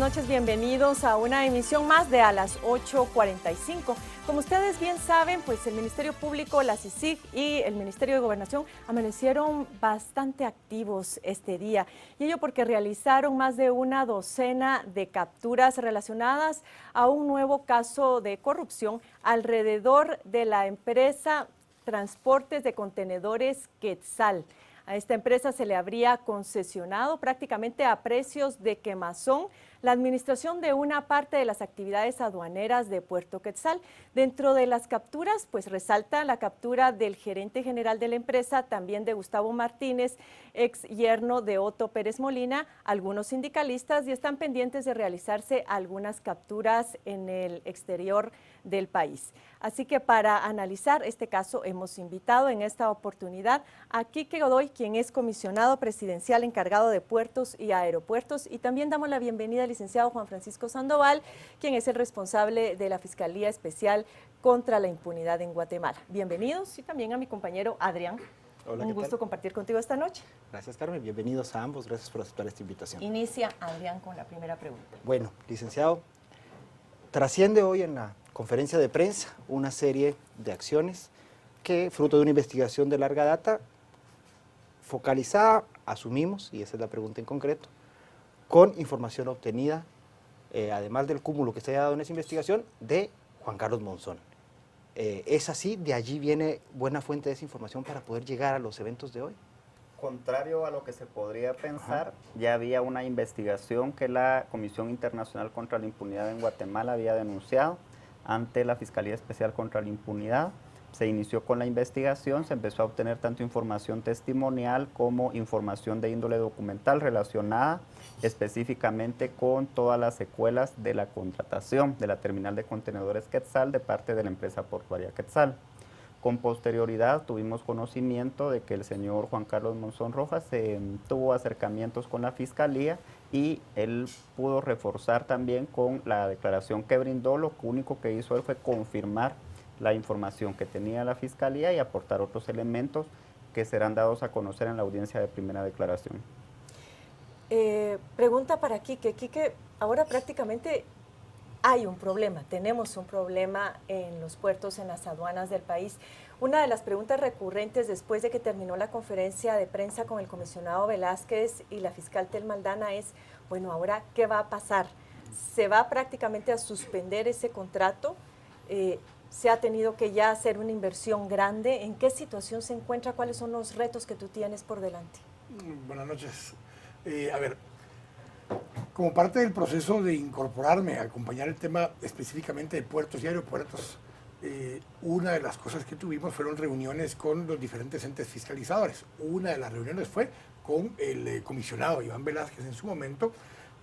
noches, bienvenidos a una emisión más de A las 8:45. Como ustedes bien saben, pues el Ministerio Público, la CICIG y el Ministerio de Gobernación amanecieron bastante activos este día. Y ello porque realizaron más de una docena de capturas relacionadas a un nuevo caso de corrupción alrededor de la empresa Transportes de Contenedores Quetzal. A esta empresa se le habría concesionado prácticamente a precios de quemazón la administración de una parte de las actividades aduaneras de Puerto Quetzal. Dentro de las capturas, pues resalta la captura del gerente general de la empresa, también de Gustavo Martínez, ex yerno de Otto Pérez Molina, algunos sindicalistas, y están pendientes de realizarse algunas capturas en el exterior del país. Así que para analizar este caso hemos invitado en esta oportunidad a Quique Godoy, quien es comisionado presidencial encargado de puertos y aeropuertos, y también damos la bienvenida al licenciado Juan Francisco Sandoval, quien es el responsable de la Fiscalía Especial contra la Impunidad en Guatemala. Bienvenidos, y también a mi compañero Adrián. Hola, un gusto compartir contigo esta noche. Gracias, Carmen. Bienvenidos a ambos. Gracias por aceptar esta invitación. Inicia Adrián con la primera pregunta. Bueno, licenciado, trasciende hoy en la conferencia de prensa una serie de acciones que, fruto de una investigación de larga data, focalizada, asumimos, y esa es la pregunta en concreto, con información obtenida, además del cúmulo que se haya dado en esa investigación, de Juan Carlos Monzón. ¿Es así? ¿De allí viene buena fuente de esa información para poder llegar a los eventos de hoy? Contrario a lo que se podría pensar, ya había una investigación que la Comisión Internacional contra la Impunidad en Guatemala había denunciado ante la Fiscalía Especial contra la Impunidad. Se inició con la investigación, se empezó a obtener tanto información testimonial como información de índole documental relacionada específicamente con todas las secuelas de la contratación de la terminal de contenedores Quetzal de parte de la empresa portuaria Quetzal. Con posterioridad tuvimos conocimiento de que el señor Juan Carlos Monzón Rojas tuvo acercamientos con la Fiscalía y él pudo reforzar también con la declaración que brindó. Lo único que hizo él fue confirmar la información que tenía la Fiscalía y aportar otros elementos que serán dados a conocer en la audiencia de primera declaración. Pregunta para Quique. Quique, ahora prácticamente hay un problema, tenemos un problema en los puertos, en las aduanas del país. Una de las preguntas recurrentes después de que terminó la conferencia de prensa con el comisionado Velázquez y la fiscal Telma Aldana es, bueno, ahora, ¿qué va a pasar? ¿Se va prácticamente a suspender ese contrato? ¿Se ha tenido que ya hacer una inversión grande? ¿En qué situación se encuentra? ¿Cuáles son los retos que tú tienes por delante? Buenas noches. A ver, como parte del proceso de incorporarme a acompañar el tema específicamente de puertos y aeropuertos, una de las cosas que tuvimos fueron reuniones con los diferentes entes fiscalizadores. Una de las reuniones fue con el comisionado Iván Velázquez en su momento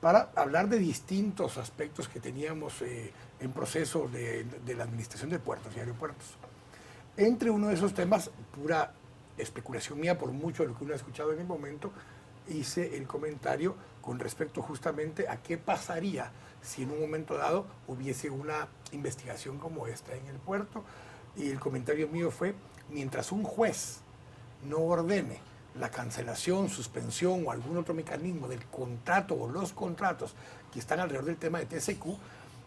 para hablar de distintos aspectos que teníamos en proceso de la administración de puertos y aeropuertos. Entre uno de esos temas, pura especulación mía por mucho de lo que uno ha escuchado en el momento, hice el comentario con respecto justamente a qué pasaría si en un momento dado hubiese una investigación como esta en el puerto, y el comentario mío fue, mientras un juez no ordene la cancelación, suspensión o algún otro mecanismo del contrato o los contratos que están alrededor del tema de TCQ,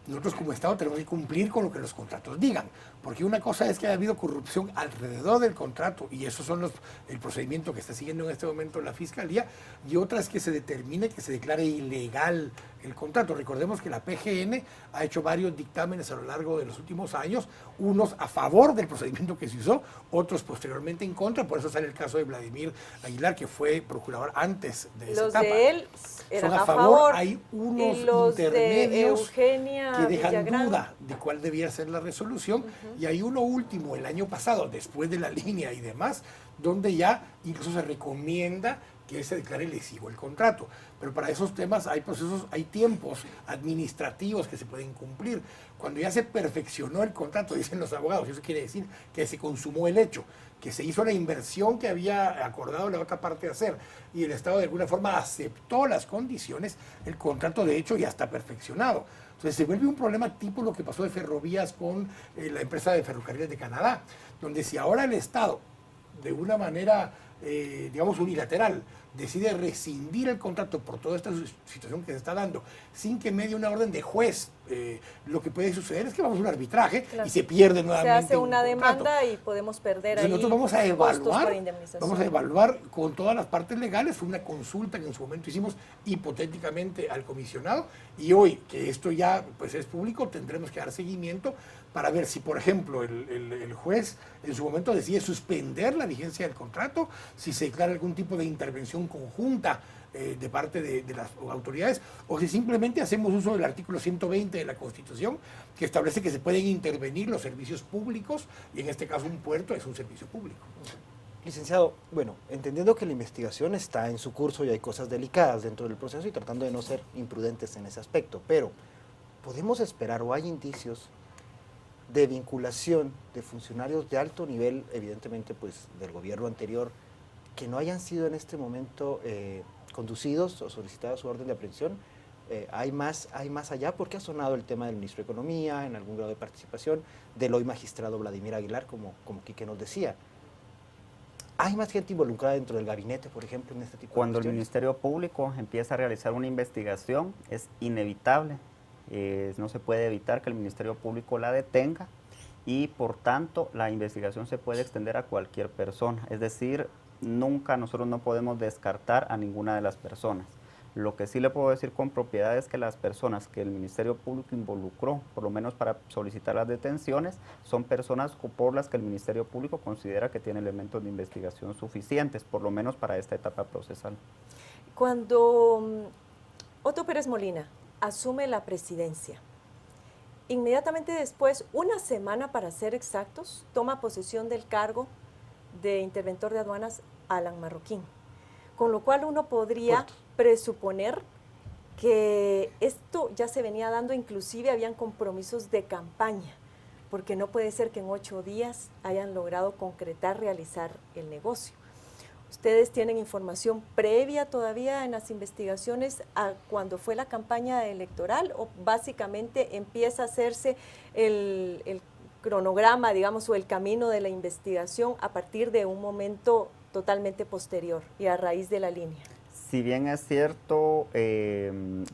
nosotros como Estado tenemos que cumplir con lo que los contratos digan, porque una cosa es que haya habido corrupción alrededor del contrato, y eso son el procedimiento que está siguiendo en este momento la Fiscalía, y otra es que se determine, que se declare ilegal el contrato. Recordemos que la PGN ha hecho varios dictámenes a lo largo de los últimos años, unos a favor del procedimiento que se usó, otros posteriormente en contra. Por eso sale el caso de Vladimir Aguilar, que fue procurador antes de esa etapa. Los de él eran son a favor, hay unos y los intermedios de Eugenia que dejan Villagrán duda de cuál debía ser la resolución, y hay uno último el año pasado, después de la línea y demás, donde ya incluso se recomienda que se declare lesivo el contrato. Pero para esos temas hay procesos, hay tiempos administrativos que se pueden cumplir. Cuando ya se perfeccionó el contrato, dicen los abogados, eso quiere decir que se consumó el hecho, que se hizo la inversión que había acordado la otra parte hacer, y el Estado de alguna forma aceptó las condiciones, el contrato de hecho ya está perfeccionado. Entonces se vuelve un problema tipo lo que pasó de Ferrovías con la empresa de ferrocarriles de Canadá, donde si ahora el Estado de una manera, digamos, unilateral, decide rescindir el contrato por toda esta situación que se está dando, sin que medie una orden de juez, lo que puede suceder es que vamos a un arbitraje y se pierde nuevamente. Se hace una demanda y podemos perder ahí. Nosotros vamos a evaluar con todas las partes legales. Fue una consulta que en su momento hicimos hipotéticamente al comisionado, y hoy que esto ya pues es público, tendremos que dar seguimiento para ver si, por ejemplo, el juez en su momento decide suspender la vigencia del contrato, si se declara algún tipo de intervención conjunta de parte de las autoridades, o si simplemente hacemos uso del artículo 120 de la Constitución, que establece que se pueden intervenir los servicios públicos, y en este caso un puerto es un servicio público. Licenciado, bueno, entendiendo que la investigación está en su curso y hay cosas delicadas dentro del proceso y tratando de no ser imprudentes en ese aspecto, pero ¿podemos esperar o hay indicios de vinculación de funcionarios de alto nivel, evidentemente pues del gobierno anterior, que no hayan sido en este momento conducidos o solicitados su orden de aprehensión? ¿Hay más allá? Porque ha sonado el tema del ministro de Economía en algún grado de participación, del hoy magistrado Vladimir Aguilar, como Quique nos decía. ¿Hay más gente involucrada dentro del gabinete, por ejemplo, en este tipo de Cuando el cuestiones? Ministerio Público empieza a realizar una investigación, es inevitable, no se puede evitar que el Ministerio Público la detenga, y por tanto la investigación se puede extender a cualquier persona. Es decir, nunca nosotros no podemos descartar a ninguna de las personas. Lo que sí le puedo decir con propiedad es que las personas que el Ministerio Público involucró, por lo menos para solicitar las detenciones, son personas por las que el Ministerio Público considera que tiene elementos de investigación suficientes, por lo menos para esta etapa procesal. Cuando Otto Pérez Molina asume la presidencia, inmediatamente después, una semana para ser exactos, toma posesión del cargo de interventor de aduanas Alan Marroquín, con lo cual uno podría presuponer que esto ya se venía dando, inclusive habían compromisos de campaña, porque no puede ser que en 8 días hayan logrado concretar, realizar el negocio. ¿Ustedes tienen información previa todavía en las investigaciones a cuando fue la campaña electoral, o básicamente empieza a hacerse el cronograma, digamos, o el camino de la investigación a partir de un momento totalmente posterior y a raíz de la línea? Si bien es cierto,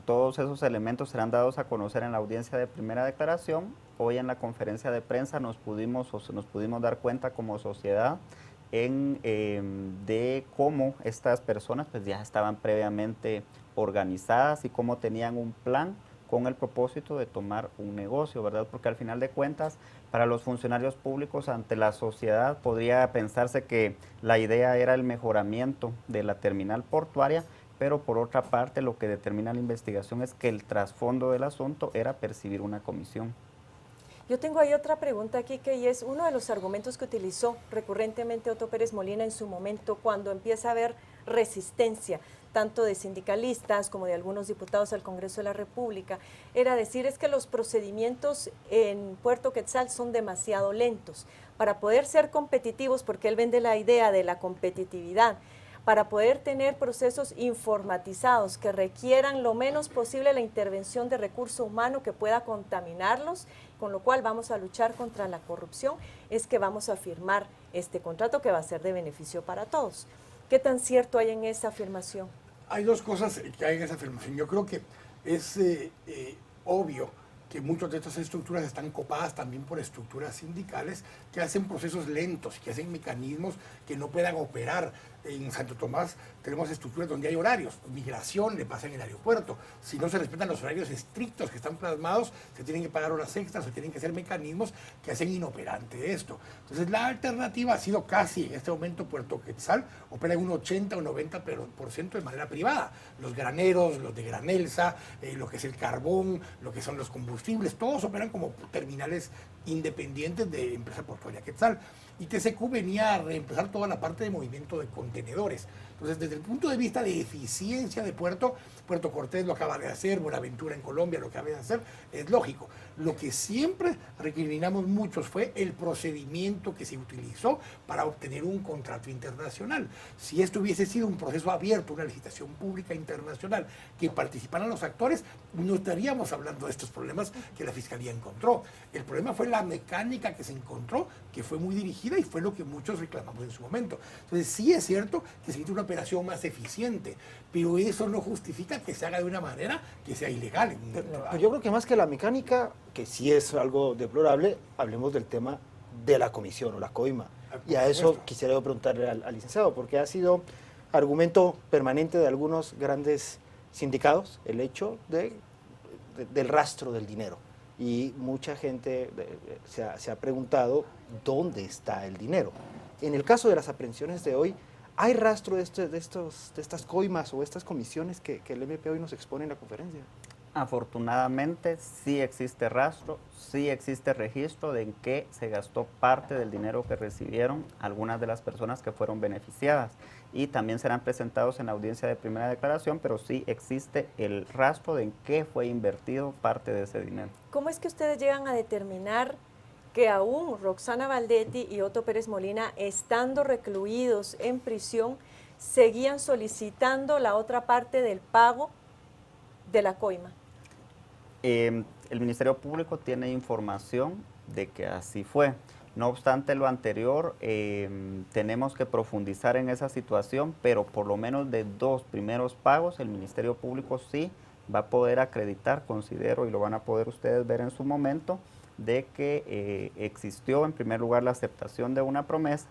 todos esos elementos serán dados a conocer en la audiencia de primera declaración, hoy en la conferencia de prensa nos pudimos dar cuenta como sociedad de cómo estas personas pues ya estaban previamente organizadas y cómo tenían un plan con el propósito de tomar un negocio, ¿verdad? Porque al final de cuentas, para los funcionarios públicos ante la sociedad podría pensarse que la idea era el mejoramiento de la terminal portuaria, pero por otra parte lo que determina la investigación es que el trasfondo del asunto era percibir una comisión. Yo tengo ahí otra pregunta aquí, que y es uno de los argumentos que utilizó recurrentemente Otto Pérez Molina en su momento cuando empieza a haber resistencia, tanto de sindicalistas como de algunos diputados al Congreso de la República, era decir, es que los procedimientos en Puerto Quetzal son demasiado lentos. Para poder ser competitivos, porque él vende la idea de la competitividad, para poder tener procesos informatizados que requieran lo menos posible la intervención de recurso humano que pueda contaminarlos, con lo cual vamos a luchar contra la corrupción, es que vamos a firmar este contrato que va a ser de beneficio para todos. ¿Qué tan cierto hay en esa afirmación? Hay dos cosas que hay en esa afirmación. Yo creo que es obvio que muchas de estas estructuras están copadas también por estructuras sindicales que hacen procesos lentos, que hacen mecanismos que no puedan operar. En Santo Tomás tenemos estructuras donde hay horarios, migración le pasa en el aeropuerto. Si no se respetan los horarios estrictos que están plasmados, se tienen que pagar horas extras, se tienen que hacer mecanismos que hacen inoperante esto. Entonces la alternativa ha sido casi, en este momento Puerto Quetzal opera en un 80 o 90% de manera privada. Los graneros, los de Granelsa, lo que es el carbón, lo que son los combustibles, todos operan como terminales independientes de Empresa Portuaria Quetzal. Y TCQ venía a reemplazar toda la parte de movimiento de contenedores. Entonces, desde el punto de vista de eficiencia de Puerto Cortés lo acaba de hacer, Buenaventura en Colombia lo acaba de hacer, es lógico. Lo que siempre recriminamos muchos fue el procedimiento que se utilizó para obtener un contrato internacional. Si esto hubiese sido un proceso abierto, una licitación pública internacional, que participaran los actores, no estaríamos hablando de estos problemas que la Fiscalía encontró. El problema fue la mecánica que se encontró, que fue muy dirigida y fue lo que muchos reclamamos en su momento. Entonces sí es cierto que se hizo una operación más eficiente, pero eso no justifica que se haga de una manera que sea ilegal. Pero yo creo que más que la mecánica, que sí es algo deplorable, hablemos del tema de la comisión o la coima. Y a eso quisiera yo preguntarle al licenciado, porque ha sido argumento permanente de algunos grandes sindicatos el hecho del rastro del dinero. Y mucha gente se ha preguntado dónde está el dinero. En el caso de las aprehensiones de hoy, ¿hay rastro de estas coimas o estas comisiones que el MP hoy nos expone en la conferencia? Afortunadamente sí existe rastro, sí existe registro de en qué se gastó parte del dinero que recibieron algunas de las personas que fueron beneficiadas, y también serán presentados en la audiencia de primera declaración, pero sí existe el rastro de en qué fue invertido parte de ese dinero. ¿Cómo es que ustedes llegan a determinar que aún Roxana Valdetti y Otto Pérez Molina, estando recluidos en prisión, seguían solicitando la otra parte del pago de la coima? El Ministerio Público tiene información de que así fue. No obstante lo anterior, tenemos que profundizar en esa situación, pero por lo menos de 2 primeros pagos el Ministerio Público sí va a poder acreditar, considero, y lo van a poder ustedes ver en su momento, de que existió en primer lugar la aceptación de una promesa,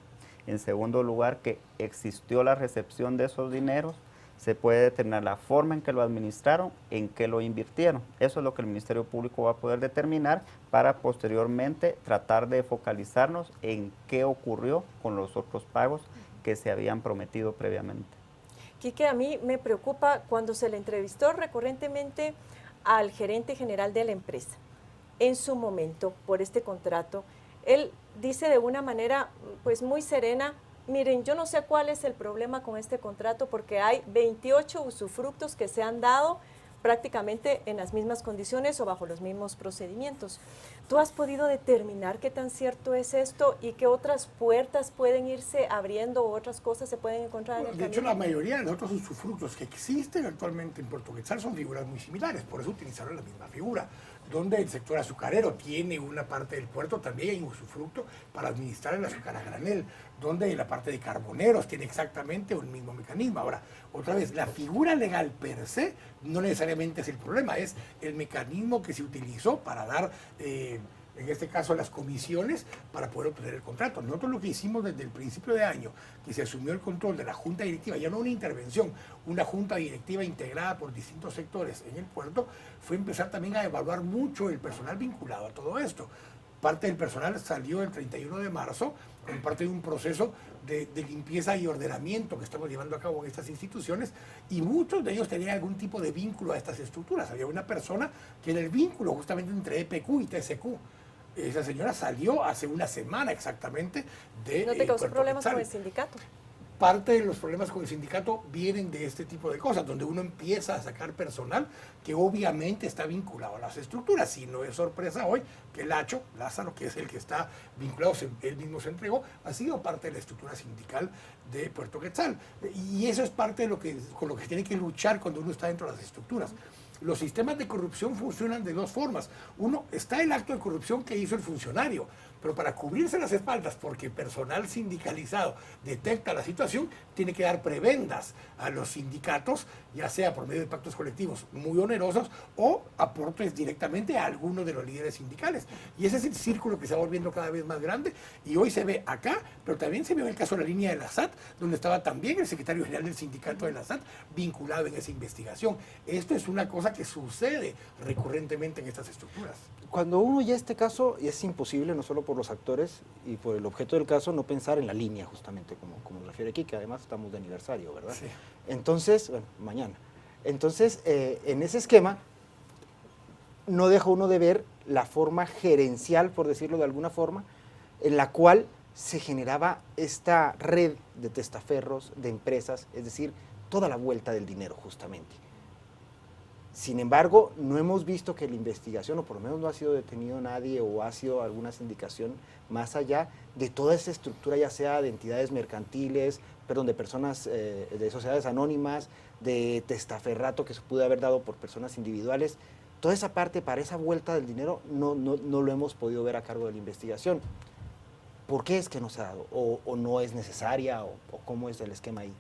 en segundo lugar que existió la recepción de esos dineros. Se puede determinar la forma en que lo administraron, en qué lo invirtieron. Eso es lo que el Ministerio Público va a poder determinar para posteriormente tratar de focalizarnos en qué ocurrió con los otros pagos que se habían prometido previamente. Quique, a mí me preocupa cuando se le entrevistó recurrentemente al gerente general de la empresa. En su momento, por este contrato, él dice de una manera pues muy serena: miren, yo no sé cuál es el problema con este contrato porque hay 28 usufructos que se han dado prácticamente en las mismas condiciones o bajo los mismos procedimientos. ¿Tú has podido determinar qué tan cierto es esto y qué otras puertas pueden irse abriendo o otras cosas se pueden encontrar en el camino? De hecho, la mayoría de los otros usufructos que existen actualmente en Puerto Quetzal son figuras muy similares, por eso utilizaron la misma figura. Donde el sector azucarero tiene una parte del puerto, también hay un usufructo para administrar el azúcar a granel, donde la parte de carboneros tiene exactamente un mismo mecanismo. Ahora, otra vez, la figura legal per se no necesariamente es el problema, es el mecanismo que se utilizó para dar, en este caso, las comisiones para poder obtener el contrato. Nosotros lo que hicimos desde el principio de año, que se asumió el control de la junta directiva, ya no una intervención, una junta directiva integrada por distintos sectores en el puerto, fue empezar también a evaluar mucho el personal vinculado a todo esto. Parte del personal salió el 31 de marzo, en parte de un proceso de limpieza y ordenamiento que estamos llevando a cabo en estas instituciones, y muchos de ellos tenían algún tipo de vínculo a estas estructuras. Había una persona que era el vínculo justamente entre EPQ y TSQ. Esa señora salió hace una semana exactamente de ¿No te causó Puerto problemas Quetzal. con el sindicato? Parte de los problemas con el sindicato vienen de este tipo de cosas, donde uno empieza a sacar personal que obviamente está vinculado a las estructuras. Y no es sorpresa hoy que Lázaro, que es el que está vinculado, él mismo se entregó, ha sido parte de la estructura sindical de Puerto Quetzal. Y eso es parte de con lo que se tiene que luchar cuando uno está dentro de las estructuras. Los sistemas de corrupción funcionan de 2 formas. Uno, está el acto de corrupción que hizo el funcionario, pero para cubrirse las espaldas, porque personal sindicalizado detecta la situación, tiene que dar prebendas a los sindicatos, ya sea por medio de pactos colectivos muy onerosos o aportes directamente a alguno de los líderes sindicales. Y ese es el círculo que se va volviendo cada vez más grande, y hoy se ve acá, pero también se ve en el caso de la línea de la SAT, donde estaba también el secretario general del sindicato de la SAT vinculado en esa investigación. Esto es una cosa que sucede recurrentemente en estas estructuras. Cuando uno oye este caso, es imposible, no solo por los actores y por el objeto del caso, no pensar en la línea, justamente, como refiere aquí, que además estamos de aniversario, ¿verdad? Sí. Entonces, bueno, mañana. Entonces, en ese esquema, no deja uno de ver la forma gerencial, por decirlo de alguna forma, en la cual se generaba esta red de testaferros, de empresas, es decir, toda la vuelta del dinero, justamente. Sin embargo, no hemos visto que la investigación, o por lo menos no ha sido detenido nadie o ha sido alguna sindicación más allá de toda esa estructura, ya sea de entidades mercantiles, perdón, de personas, de sociedades anónimas, de testaferrato que se pudo haber dado por personas individuales. Toda esa parte, para esa vuelta del dinero, no lo hemos podido ver a cargo de la investigación. ¿Por qué es que no se ha dado? ¿O no es necesaria? ¿O cómo es el esquema ahí?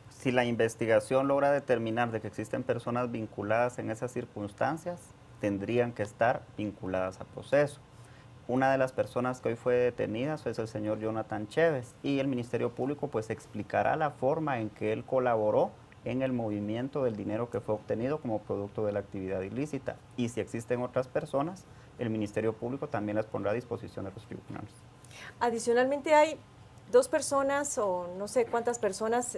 Si la investigación logra determinar de que existen personas vinculadas en esas circunstancias, tendrían que estar vinculadas al proceso. Una de las personas que hoy fue detenida es el señor Jonathan Chévez, y el Ministerio Público pues explicará la forma en que él colaboró en el movimiento del dinero que fue obtenido como producto de la actividad ilícita. Y si existen otras personas, el Ministerio Público también las pondrá a disposición de los tribunales. Adicionalmente hay 2 personas o no sé cuántas personas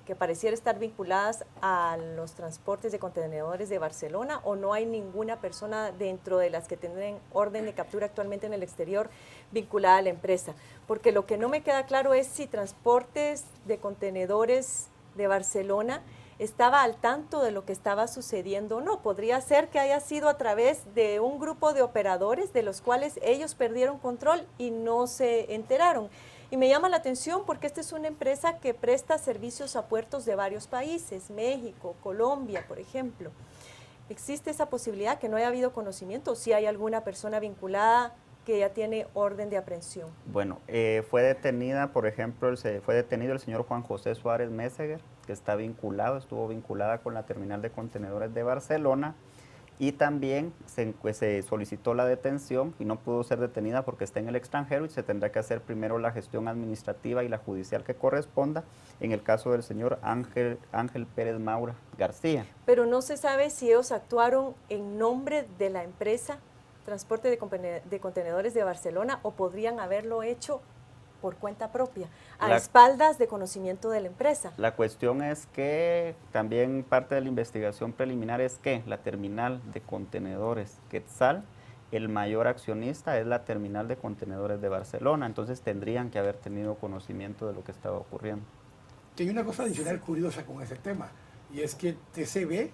que pareciera estar vinculadas a los transportes de contenedores de Barcelona, o no hay ninguna persona dentro de las que tienen orden de captura actualmente en el exterior vinculada a la empresa. Porque lo que no me queda claro es si transportes de contenedores de Barcelona estaba al tanto de lo que estaba sucediendo o no. Podría ser que haya sido a través de un grupo de operadores de los cuales ellos perdieron control y no se enteraron. Y me llama la atención porque esta es una empresa que presta servicios a puertos de varios países, México, Colombia, por ejemplo. ¿Existe esa posibilidad que no haya habido conocimiento, o si hay alguna persona vinculada que ya tiene orden de aprehensión? Bueno, fue detenida, por ejemplo, fue detenido el señor Juan José Suárez Meseguer, que estuvo vinculada con la terminal de contenedores de Barcelona, y también se solicitó la detención y no pudo ser detenida porque está en el extranjero y se tendrá que hacer primero la gestión administrativa y la judicial que corresponda en el caso del señor Ángel Pérez Maura García. Pero no se sabe si ellos actuaron en nombre de la empresa Transporte de Contenedores de Barcelona, o podrían haberlo hecho por cuenta propia, a espaldas de conocimiento de la empresa. La cuestión es que también parte de la investigación preliminar es que la terminal de contenedores Quetzal, el mayor accionista es la terminal de contenedores de Barcelona, entonces tendrían que haber tenido conocimiento de lo que estaba ocurriendo. Hay una cosa adicional curiosa con ese tema, y es que TCB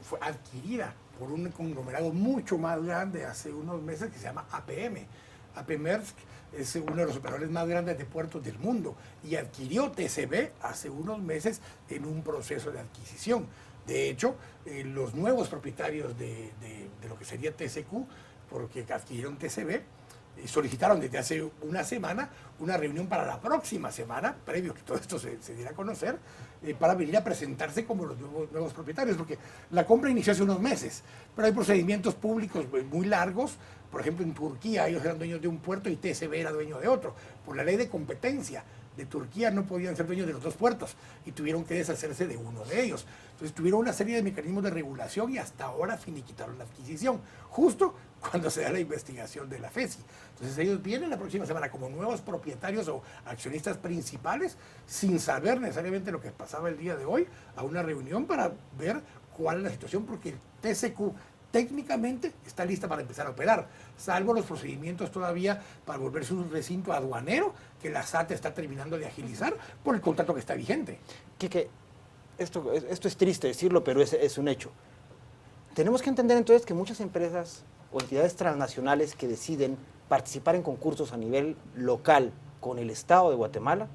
fue adquirida por un conglomerado mucho más grande hace unos meses que se llama APM. AP Maersk es uno de los operadores más grandes de puertos del mundo y adquirió TCB hace unos meses en un proceso de adquisición. De hecho, los nuevos propietarios de lo que sería TCQ, porque adquirieron TCB, solicitaron desde hace una semana una reunión para la próxima semana, previo que todo esto se diera a conocer, para venir a presentarse como los nuevos propietarios, porque la compra inició hace unos meses, pero hay procedimientos públicos muy largos. Por ejemplo, en Turquía ellos eran dueños de un puerto y TCB era dueño de otro. Por la ley de competencia de Turquía no podían ser dueños de los 2 puertos y tuvieron que deshacerse de uno de ellos. Entonces tuvieron una serie de mecanismos de regulación y hasta ahora finiquitaron la adquisición, justo cuando se da la investigación de la FESI. Entonces ellos vienen la próxima semana como nuevos propietarios o accionistas principales, sin saber necesariamente lo que pasaba el día de hoy, a una reunión para ver cuál es la situación, porque el TCQ técnicamente está lista para empezar a operar, salvo los procedimientos todavía para volverse un recinto aduanero que la SAT está terminando de agilizar por el contrato que está vigente. Quique, esto es triste decirlo, pero es un hecho. Tenemos que entender entonces que muchas empresas o entidades transnacionales que deciden participar en concursos a nivel local con el Estado de Guatemala,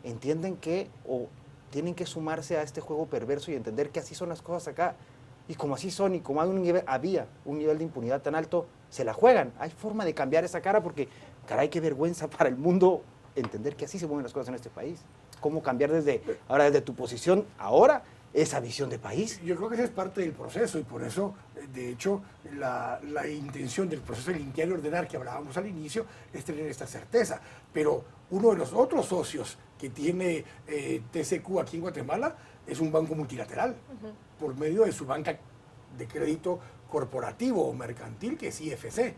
entienden que o tienen que sumarse a este juego perverso y entender que así son las cosas acá. Y como así son, y como había un nivel de impunidad tan alto, se la juegan. Hay forma de cambiar esa cara porque, caray, qué vergüenza para el mundo entender que así se mueven las cosas en este país. ¿Cómo cambiar desde tu posición ahora esa visión de país? Yo creo que esa es parte del proceso y por eso, de hecho, la intención del proceso de limpiar y ordenar que hablábamos al inicio es tener esta certeza. Pero uno de los otros socios que tiene TCQ aquí en Guatemala es un banco multilateral, por medio de su banca de crédito corporativo o mercantil, que es IFC.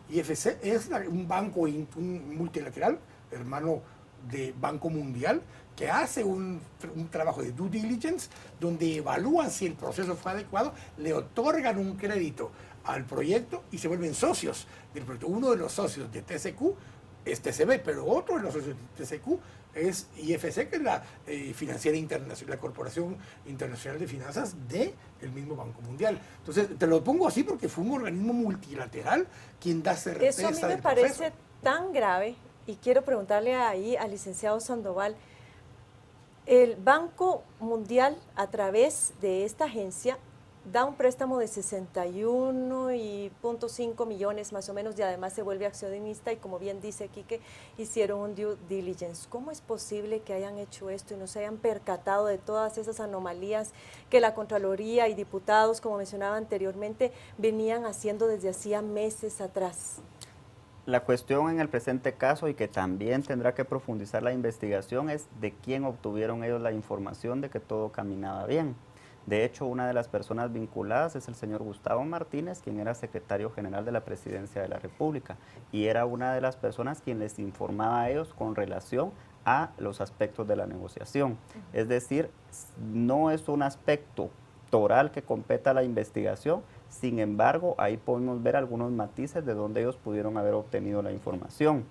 IFC es un banco multilateral, hermano de Banco Mundial, que hace un trabajo de due diligence, donde evalúan si el proceso fue adecuado, le otorgan un crédito al proyecto y se vuelven socios del proyecto. Uno de los socios de TCQ es TCB, pero otro de los socios de TCQ es IFC, que es la financiera internacional, la Corporación Internacional de Finanzas del mismo Banco Mundial. Entonces, te lo pongo así porque fue un organismo multilateral quien da certeza. Eso a mí me parece tan grave, y quiero preguntarle ahí al licenciado Sandoval, el Banco Mundial, a través de esta agencia, da un préstamo de 61.5 millones más o menos, y además se vuelve accionista, y como bien dice Quique, hicieron un due diligence. ¿Cómo es posible que hayan hecho esto y no se hayan percatado de todas esas anomalías que la Contraloría y diputados, como mencionaba anteriormente, venían haciendo desde hacía meses atrás? La cuestión en el presente caso, y que también tendrá que profundizar la investigación, es de quién obtuvieron ellos la información de que todo caminaba bien. De hecho, una de las personas vinculadas es el señor Gustavo Martínez, quien era secretario general de la Presidencia de la República, y era una de las personas quien les informaba a ellos con relación a los aspectos de la negociación. Es decir, no es un aspecto toral que competa a la investigación. Sin embargo, ahí podemos ver algunos matices de donde ellos pudieron haber obtenido la información.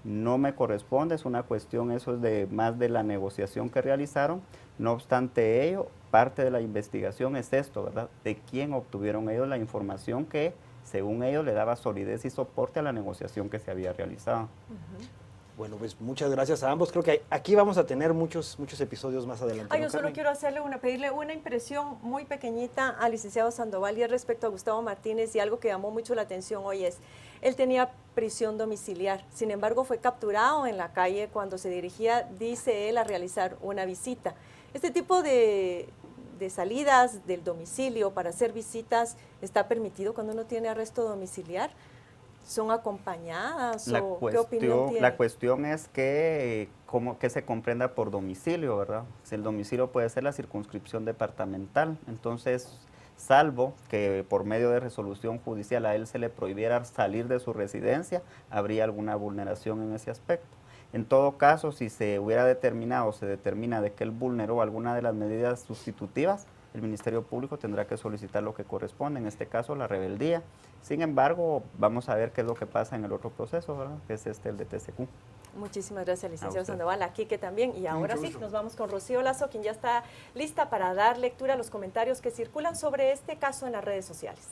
No me corresponde, es una cuestión, eso es de más de la negociación que realizaron. No obstante ello, parte de la investigación es esto, ¿verdad? De quién obtuvieron ellos la información que, según ellos, le daba solidez y soporte a la negociación que se había realizado. Bueno, pues muchas gracias a ambos. Creo que aquí vamos a tener muchos episodios más adelante. Yo solo quiero pedirle una impresión muy pequeñita al licenciado Sandoval, y es respecto a Gustavo Martínez, y algo que llamó mucho la atención hoy es, él tenía prisión domiciliar, sin embargo fue capturado en la calle cuando se dirigía, dice él, a realizar una visita. Este tipo de salidas del domicilio para hacer visitas, ¿está permitido cuando uno tiene arresto domiciliar? ¿Son acompañadas? ¿Qué opinión tiene? La cuestión es que se comprenda por domicilio, ¿verdad? Si el domicilio puede ser la circunscripción departamental, entonces, salvo que por medio de resolución judicial a él se le prohibiera salir de su residencia, habría alguna vulneración en ese aspecto. En todo caso, si se hubiera determinado o se determina de que él vulneró alguna de las medidas sustitutivas, el Ministerio Público tendrá que solicitar lo que corresponde, en este caso la rebeldía. Sin embargo, vamos a ver qué es lo que pasa en el otro proceso, ¿verdad? Que es el de TCQ. Muchísimas gracias, licenciado Sandoval, aquí que también. Y ahora sí, nos vamos con Rocío Lazo, quien ya está lista para dar lectura a los comentarios que circulan sobre este caso en las redes sociales.